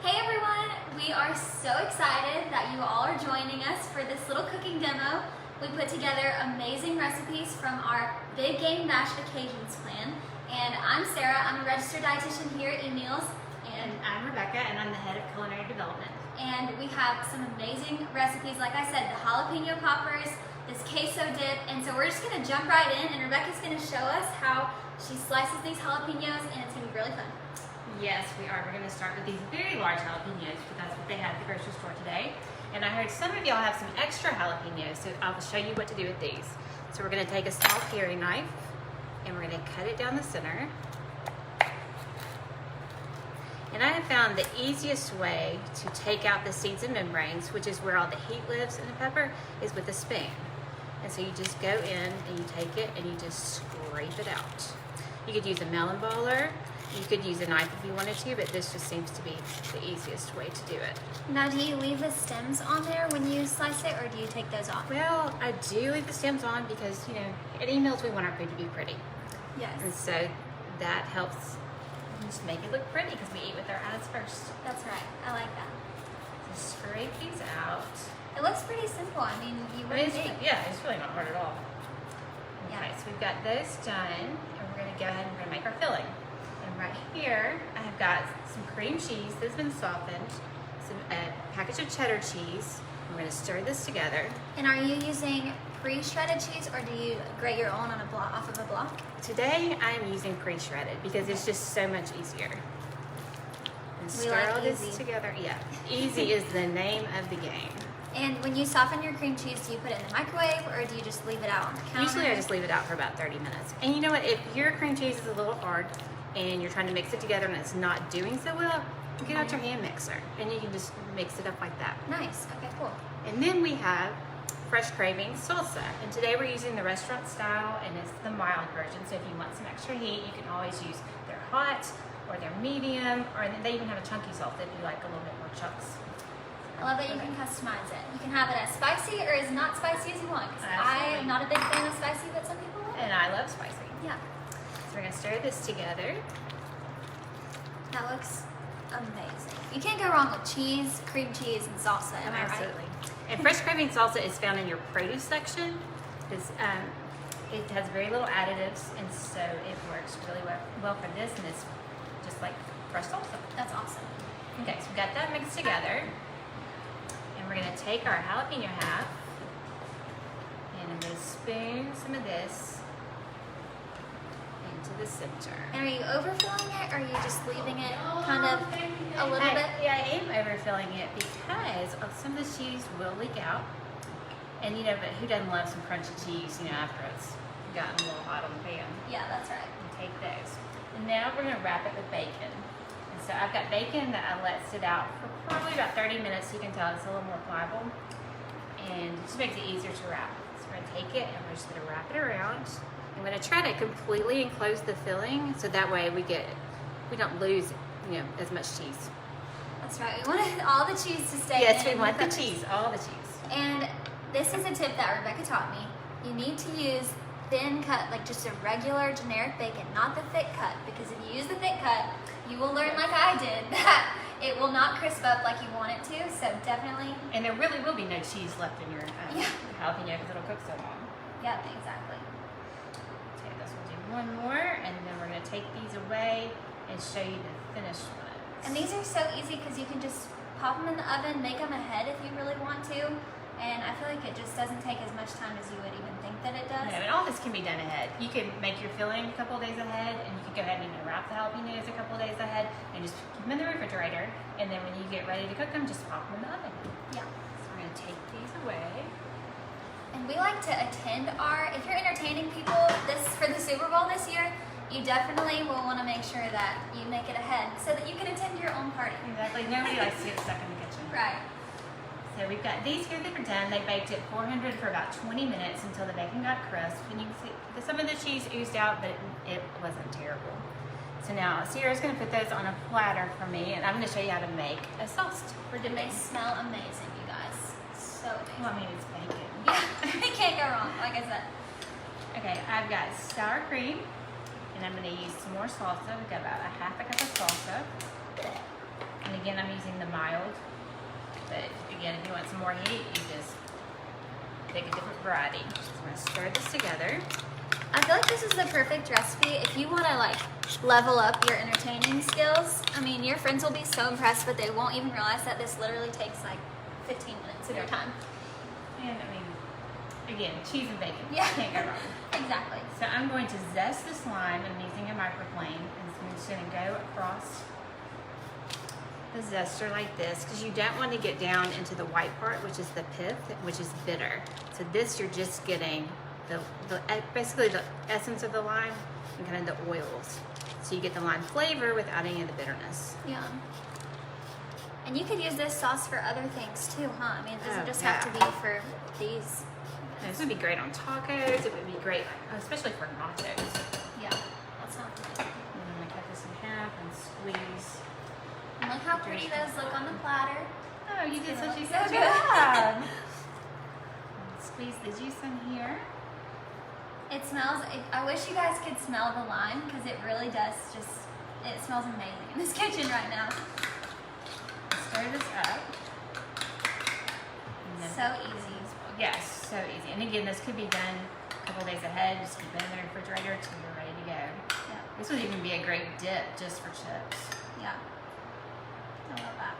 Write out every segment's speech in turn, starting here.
Hey everyone! We are so excited that you all are joining us for this little cooking demo. We put together amazing recipes from our Big Game Bash Occasions plan. And I'm Sarah, I'm a registered dietitian here at eMeals. And I'm Rebecca, and I'm the head of culinary development. And we have some amazing recipes, like I said, the Jalapeño Poppers, this queso dip, and so we're just gonna jump right in and Rebecca's gonna show us how she slices these jalapenos and it's gonna be really fun. Yes, we are. We're going to start with these very large jalapenos because that's what they had at the grocery store today. And I heard some of y'all have some extra jalapenos, so I'll show you what to do with these. So we're going to take a small paring knife and we're going to cut it down the center. And I have found the easiest way to take out the seeds and membranes, which is where all the heat lives in the pepper, is with a spoon. And so you just go in and you take it and you just scrape it out. You could use a melon baller. You could use a knife if you wanted to, but this just seems to be the easiest way to do it. Now, do you leave the stems on there when you slice it, or do you take those off? Well, I do leave the stems on because, you know, at eMeals we want our food to be pretty. Yes. And so that helps just make it look pretty because we eat with our eyes first. That's right. I like that. So scrape these out. It looks pretty simple. I mean, you But wouldn't think. yeah, it's really not hard at all. Yeah. Okay, so we've got those done, and we're going to go ahead and we're going to make our filling. And right here, I have got some cream cheese that's been softened, a package of cheddar cheese. We're going to stir this together. And are you using pre-shredded cheese, or do you grate your own on a block off of a block? Today, I am using pre-shredded because it's just so much easier. And stir like all this easy. together. Yeah, easy is the name of the game. And when you soften your cream cheese, do you put it in the microwave, or do you just leave it out on the counter? Usually, I just leave it out for about 30 minutes. And you know what? If your cream cheese is a little hard, and you're trying to mix it together and it's not doing so well, get out your hand mixer and you can just mix it up like that. Nice. Okay, cool. And then we have Fresh Cravings salsa. And today we're using the restaurant style and it's the mild version. So if you want some extra heat, you can always use their hot or their medium, or they even have a chunky salsa if you like a little bit more chunks. I love that you can customize it. You can have it as spicy or as not spicy as you want. Because I am not a big fan of spicy, but some people love it. And I love spicy. Yeah. So we're gonna stir this together. That looks amazing. You can't go wrong with cheese, cream cheese, and salsa. Am I right? Absolutely. And Fresh Craving salsa is found in your produce section because it has very little additives, and so it works really well for this, and it's just like fresh salsa. That's awesome. Okay, so we've got that mixed together, and we're gonna take our jalapeno half, and I'm gonna spoon some of this into the center. And are you overfilling it, or are you just leaving it kind of a little bit? Yeah, I am overfilling it because some of the cheese will leak out. And you know, but who doesn't love some crunchy cheese, you know, after it's gotten a little hot on the pan? Yeah, that's right. And take those. And now we're gonna wrap it with bacon. And so I've got bacon that I let sit out for probably about 30 minutes. You can tell it's a little more pliable. And it just makes it easier to wrap. So we're gonna take it and we're just gonna wrap it around. I'm going to try to completely enclose the filling so that way we don't lose, you know, as much cheese. That's right. We want all the cheese to stay in. Yes, we want the cheese, all the cheese. And this is a tip that Rebecca taught me. You need to use thin cut, like just a regular generic bacon, not the thick cut, because if you use the thick cut, you will learn like I did that it will not crisp up like you want it to, so definitely. And there really will be no cheese left in your jalapeno because it'll cook so long. Yeah, exactly. Okay, this will do one more, and then we're going to take these away and show you the finished ones. And these are so easy because you can just pop them in the oven, make them ahead if you really want to. And I feel like it just doesn't take as much time as you would even think that it does. No, and all this can be done ahead. You can make your filling a couple of days ahead, and you can go ahead and even wrap the jalapenos a couple of days ahead, and just keep them in the refrigerator. And then when you get ready to cook them, just pop them in the oven. Yeah. So we're going to take these away. And we like to attend if you're entertaining people for the Super Bowl this year, you definitely will want to make sure that you make it ahead so that you can attend your own party. Exactly. Nobody likes to get stuck in the kitchen. Right. So we've got these here that are done. They baked at 400 for about 20 minutes until the bacon got crisp. And you can see some of the cheese oozed out, but it wasn't terrible. So now Sierra's going to put those on a platter for me, and I'm going to show you how to make a sauce for They dipping. smell amazing, you guys. So amazing. Well, I mean, it's bacon. Yeah, you can't go wrong, like I said. Okay, I've got sour cream, and I'm going to use some more salsa. We've got about a half a cup of salsa. And again, Again, I'm using the mild, but again, if you want some more heat, you just pick a different variety. So I'm gonna stir this together. I feel like this is the perfect recipe if you want to like level up your entertaining skills. I mean, your friends will be so impressed, but they won't even realize that this literally takes like 15 minutes of your time. And I mean, again, cheese and bacon. Yeah. Can't go wrong. Exactly. So I'm going to zest this lime. I'm using a microplane, and so I'm just going to go across the zester like this, because you don't want to get down into the white part, which is the pith, which is bitter. So this, you're just getting basically the essence of the lime and kind of the oils. So you get the lime flavor without any of the bitterness. Yeah. And you could use this sauce for other things too, huh? I mean, it doesn't just have to be for these. This would be great on tacos. It would be great, especially for nachos. Yeah, that's not good. And I'm gonna cut this in half and squeeze. And look how pretty those look on the platter. Oh, you did such a So good good. job. Squeeze the juice in here. It smells, I wish you guys could smell the lime because it really does it smells amazing in this kitchen right now. Stir this up. So easy. Yes, so easy. And again, this could be done a couple days ahead. Just keep it in the refrigerator till you're ready to go. Yeah. This would even be a great dip just for chips. Yeah. I love that.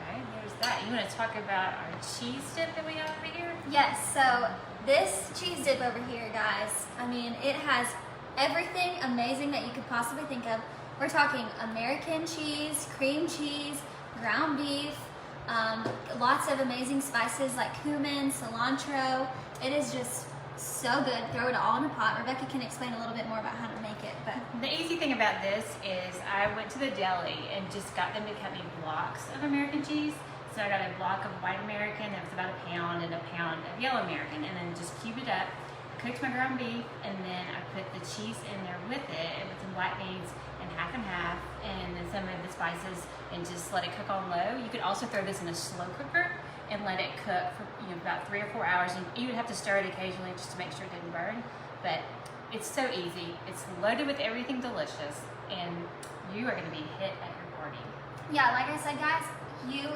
Okay, there's that. You want to talk about our cheese dip that we have over here? Yes, so this cheese dip over here, guys, I mean, it has everything amazing that you could possibly think of. We're talking American cheese, cream cheese, ground beef, lots of amazing spices like cumin, cilantro. It is just so good. Throw it all in a pot. Rebecca can explain a little bit more about how to make it. But the easy thing about this is I went to the deli and just got them to cut me blocks of American cheese. So I got a block of white American that was about a pound and a pound of yellow American, and then just cubed it up, cooked my ground beef, and then I put the cheese in there with it, and with some black beans and half, and then some of the spices, and just let it cook on low. You could also throw this in a slow cooker and let it cook for about 3 or 4 hours. And you would have to stir it occasionally just to make sure it didn't burn. But it's so easy. It's loaded with everything delicious, and you are going to be hit at your party. yeah, like I said, guys, you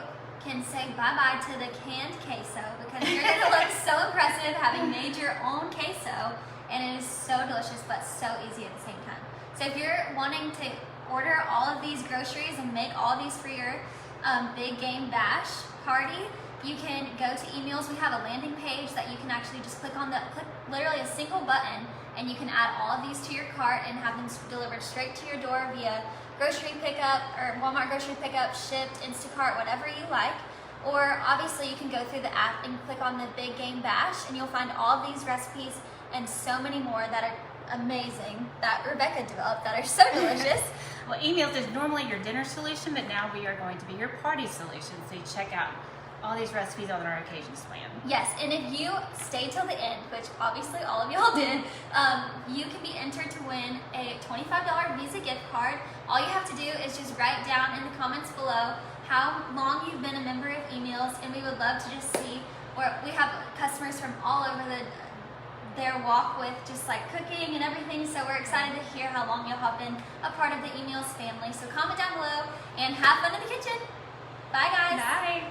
can say bye-bye to the canned queso because you're going to look so impressive having made your own queso, and it is so delicious but so easy at the same time. So if you're wanting to order all of these groceries and make all these for your big game bash party, you can go to eMeals. We have a landing page that you can actually just click literally a single button, and you can add all of these to your cart and have them delivered straight to your door via grocery pickup or Walmart grocery pickup, shipped, Instacart, whatever you like. Or obviously you can go through the app and click on the Big Game Bash, and you'll find all of these recipes and so many more that are amazing that Rebecca developed that are so delicious. Well, eMeals is normally your dinner solution, but now we are going to be your party solution. So you check out all these recipes on our occasions plan. Yes, and if you stay till the end, which obviously all of y'all did, you can be entered to win a $25 Visa gift card. All you have to do is just write down in the comments below how long you've been a member of eMeals, and we would love to just see, or we have customers from all over their walk with just like cooking and everything, so we're excited to hear how long y'all have been a part of the eMeals family. So comment down below and have fun in the kitchen. Bye guys. Bye.